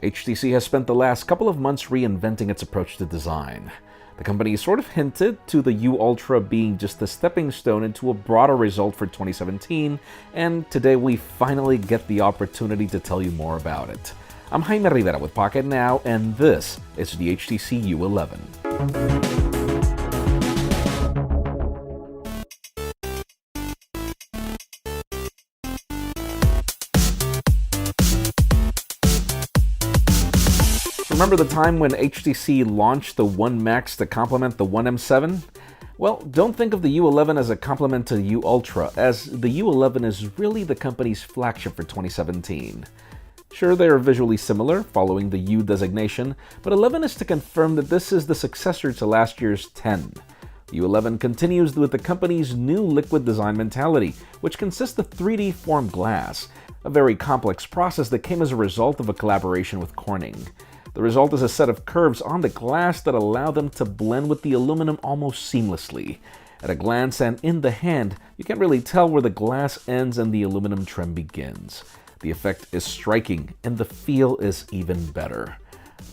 HTC has spent the last couple of months reinventing its approach to design. The company sort of hinted to the U11 being just a stepping stone into a broader result for 2017, and today we finally get the opportunity to tell you more about it. I'm Jaime Rivera with Pocket Now, and this is the HTC U11. Remember the time when HTC launched the One Max to complement the One M7? Well, don't think of the U11 as a complement to the U11, as the U11 is really the company's flagship for 2017. Sure, they are visually similar, following the U designation, but 11 is to confirm that this is the successor to last year's 10. The U11 continues with the company's new liquid design mentality, which consists of 3D formed glass, a very complex process that came as a result of a collaboration with Corning. The result is a set of curves on the glass that allow them to blend with the aluminum almost seamlessly. At a glance and in the hand, you can't really tell where the glass ends and the aluminum trim begins. The effect is striking, and the feel is even better.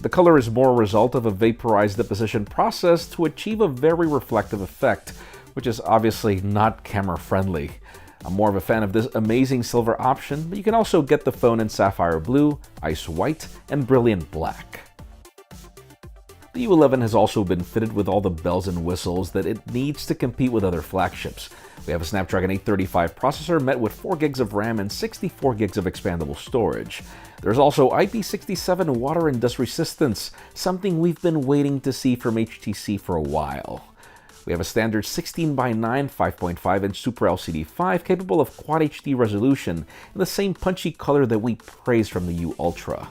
The color is more a result of a vaporized deposition process to achieve a very reflective effect, which is obviously not camera-friendly. I'm more of a fan of this amazing silver option, but you can also get the phone in sapphire blue, ice white, and brilliant black. The U11 has also been fitted with all the bells and whistles that it needs to compete with other flagships. We have a Snapdragon 835 processor met with 4 gigs of RAM and 64 gigs of expandable storage. There's also IP67 water and dust resistance, something we've been waiting to see from HTC for a while. We have a standard 16:9 5.5-inch Super LCD 5 capable of Quad HD resolution in the same punchy color that we praised from the U11.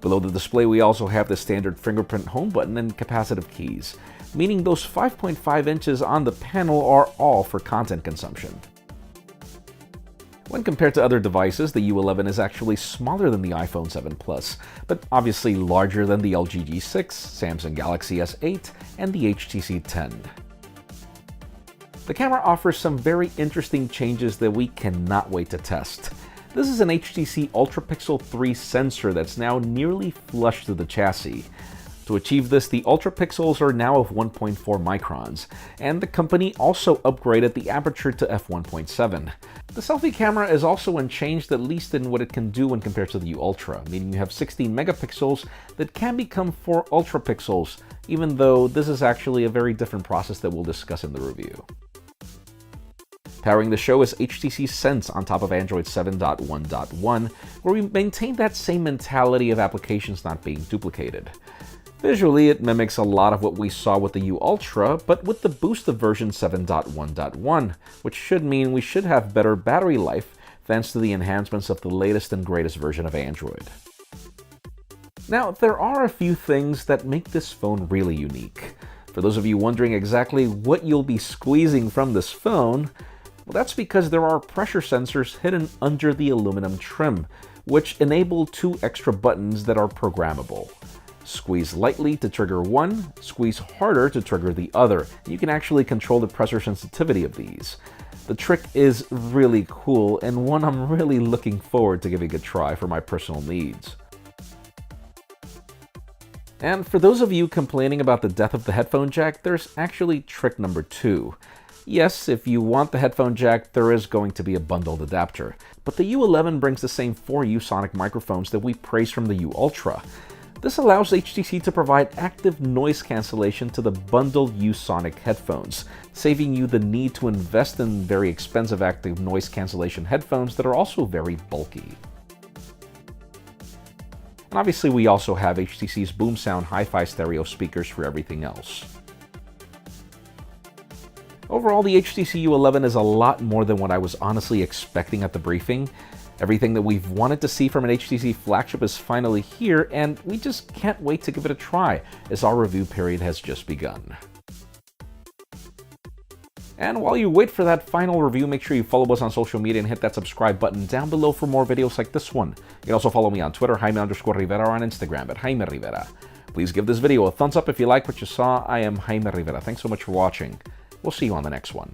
Below the display we also have the standard fingerprint home button and capacitive keys, meaning those 5.5 inches on the panel are all for content consumption. When compared to other devices, the U11 is actually smaller than the iPhone 7 Plus, but obviously larger than the LG G6, Samsung Galaxy S8, and the HTC 10. The camera offers some very interesting changes that we cannot wait to test. This is an HTC Ultra Pixel 3 sensor that's now nearly flush to the chassis. To achieve this, the Ultra Pixels are now of 1.4 microns, and the company also upgraded the aperture to f1.7. The selfie camera is also unchanged, at least in what it can do when compared to the U11, meaning you have 16 megapixels that can become 4 Ultra Pixels, even though this is actually a very different process that we'll discuss in the review. Powering the show is HTC Sense on top of Android 7.1.1, where we maintain that same mentality of applications not being duplicated. Visually, it mimics a lot of what we saw with the U11, but with the boost of version 7.1.1, which should mean we should have better battery life thanks to the enhancements of the latest and greatest version of Android. Now, there are a few things that make this phone really unique. For those of you wondering exactly what you'll be squeezing from this phone, well, that's because there are pressure sensors hidden under the aluminum trim, which enable 2 extra buttons that are programmable. Squeeze lightly to trigger one, squeeze harder to trigger the other. You can actually control the pressure sensitivity of these. The trick is really cool, and one I'm really looking forward to giving a try for my personal needs. And for those of you complaining about the death of the headphone jack, there's actually trick number 2. Yes, if you want the headphone jack, there is going to be a bundled adapter, but the U11 brings the same 4 U-Sonic microphones that we praised from the U11. This allows HTC to provide active noise cancellation to the bundled U-Sonic headphones, saving you the need to invest in very expensive active noise cancellation headphones that are also very bulky. And obviously we also have HTC's Boom Sound hi-fi stereo speakers for everything else. Overall, the HTC U11 is a lot more than what I was honestly expecting at the briefing. Everything that we've wanted to see from an HTC flagship is finally here, and we just can't wait to give it a try, as our review period has just begun. And while you wait for that final review, make sure you follow us on social media and hit that subscribe button down below for more videos like this one. You can also follow me on Twitter, Jaime_Rivera, or on Instagram at Jaime Rivera. Please give this video a thumbs up if you like what you saw. I am Jaime Rivera. Thanks so much for watching. We'll see you on the next one.